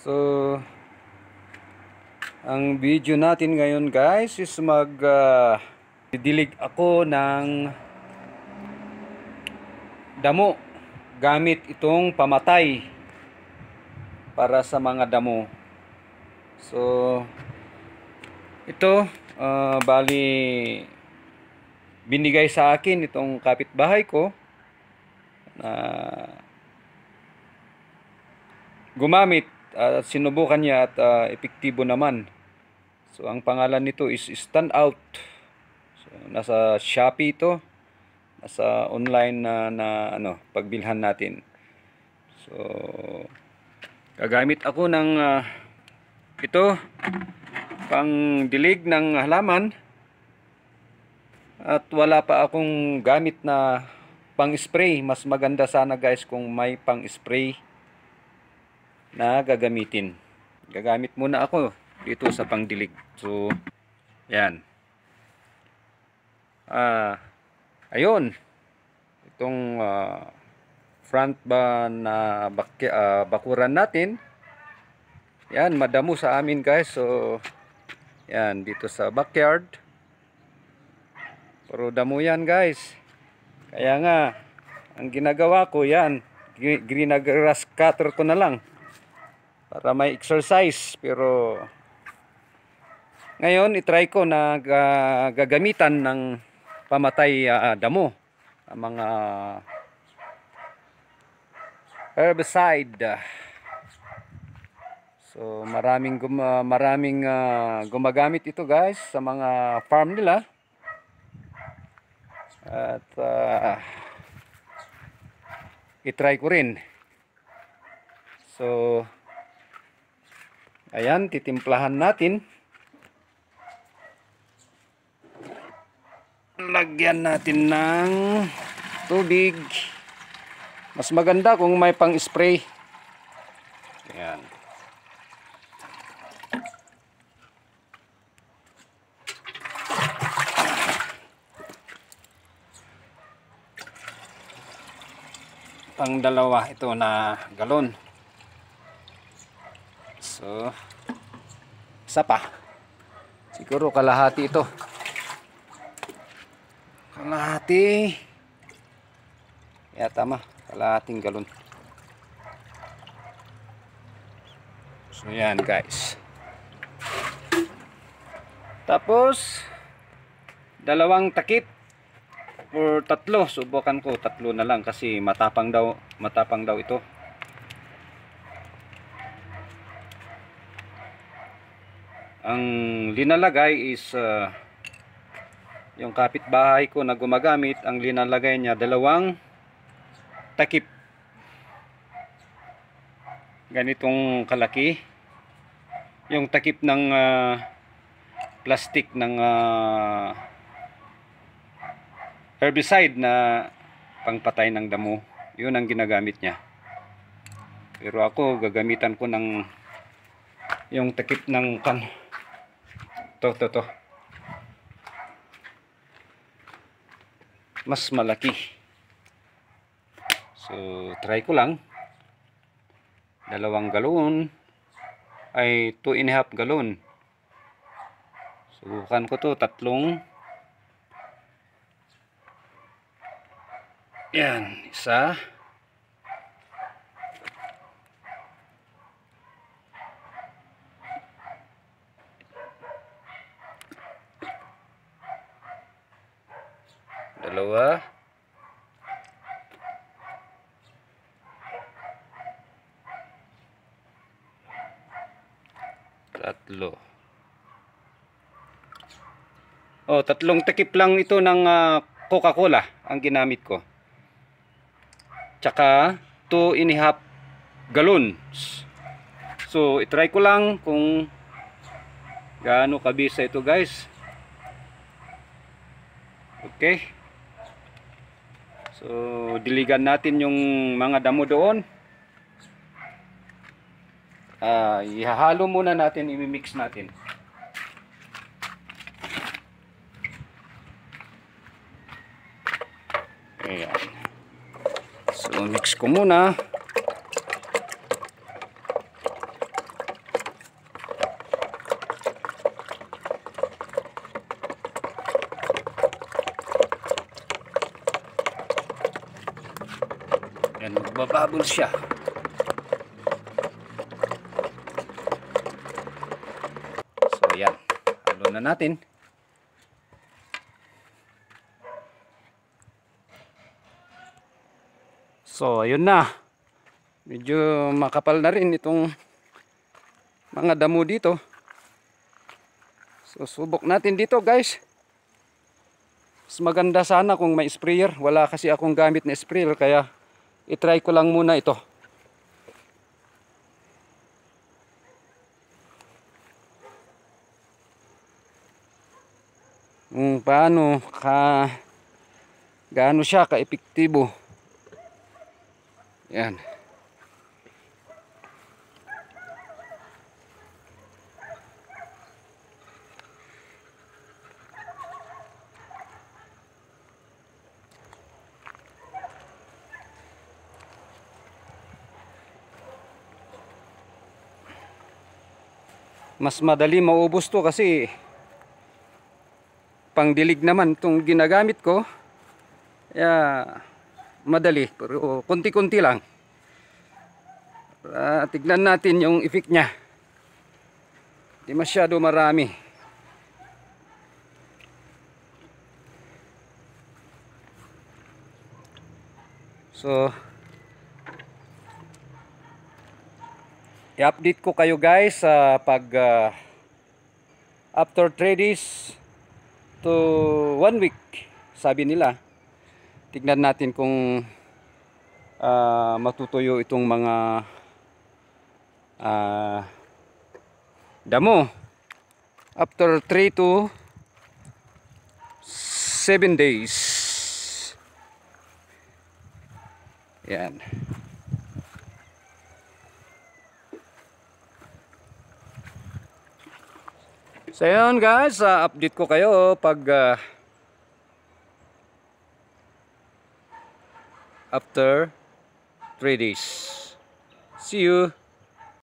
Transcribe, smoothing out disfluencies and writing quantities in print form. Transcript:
So, ang video natin ngayon guys is didilig ako ng damo gamit itong pamatay para sa mga damo. So, ito bali binigay sa akin itong kapitbahay ko na gumamit at sinubukan niya at epektibo naman. So ang pangalan nito is Stand Out. So nasa Shopee ito. Nasa online na pagbilhan natin. So gagamit ako ng ito pang dilig ng halaman. At wala pa akong gamit na pang-spray. Mas maganda sana guys kung may pang-spray na gagamitin. Gagamit muna ako dito sa pangdilig. So, yan. Ayun. Itong front ba na bakuran natin. Yan, madamo sa amin guys. So, yan, dito sa backyard. Pero damo yan guys. Kaya nga, ang ginagawa ko yan, green grass cutter ko na lang. Para may exercise. Pero ngayon itry ko na gagamitan ng pamatay damo, mga herbicide. So maraming gumagamit ito guys sa mga farm nila. At itry ko rin. So ayan, titimplahan natin. Lagyan natin ng tubig. Mas maganda kung may pang-spray. Ayan. Pang dalawa ito na galon. So, isa pa. Siguro kalahati ito. Kalahati. Tama. Kalahating galon. So, yan guys. Tapos, dalawang takip. Or tatlo. Subukan ko. Tatlo na lang kasi matapang daw ito. Ang linalagay is yung kapitbahay ko na gumagamit, ang linalagay niya dalawang takip. Ganitong kalaki. Yung takip ng plastic ng herbicide na pangpatay ng damo. Yun ang ginagamit niya. Pero ako gagamitan ko ng yung takip ng to mas malaki. So try ko lang. Dalawang galon ay 2.5 galon. Subukan ko to tatlong. Yan, isa. Dalawa. Tatlo. Oh, tatlong takip lang ito ng Coca-Cola ang ginamit ko. Tsaka 2.5 gallons. So, itry ko lang kung gaano kabisa ito guys. Okay. So, diligan natin yung mga damo doon. Ihahalo muna natin, imimix natin. Ayan. So, mix ko muna. Yan, magbababol siya. So yan, halo na natin. So ayun na, medyo makapal na rin itong mga damo dito. So subok natin dito guys. Mas maganda sana kung may sprayer. Wala kasi akong gamit na sprayer, kaya itry ko lang muna ito. Paano gaano siya ka-epektibo. Yan. Mas madali maubos to kasi pangdilig naman itong ginagamit ko. Kaya madali, pero konti-konti lang. Tignan natin yung effect niya. Hindi masyado marami. So i-update ko kayo guys sa pag after 3 days to 1 week, sabi nila. Tignan natin kung matutuyo itong mga damo after 3 to 7 days. Yan. So yun guys, update ko kayo pag after 3 days. See you.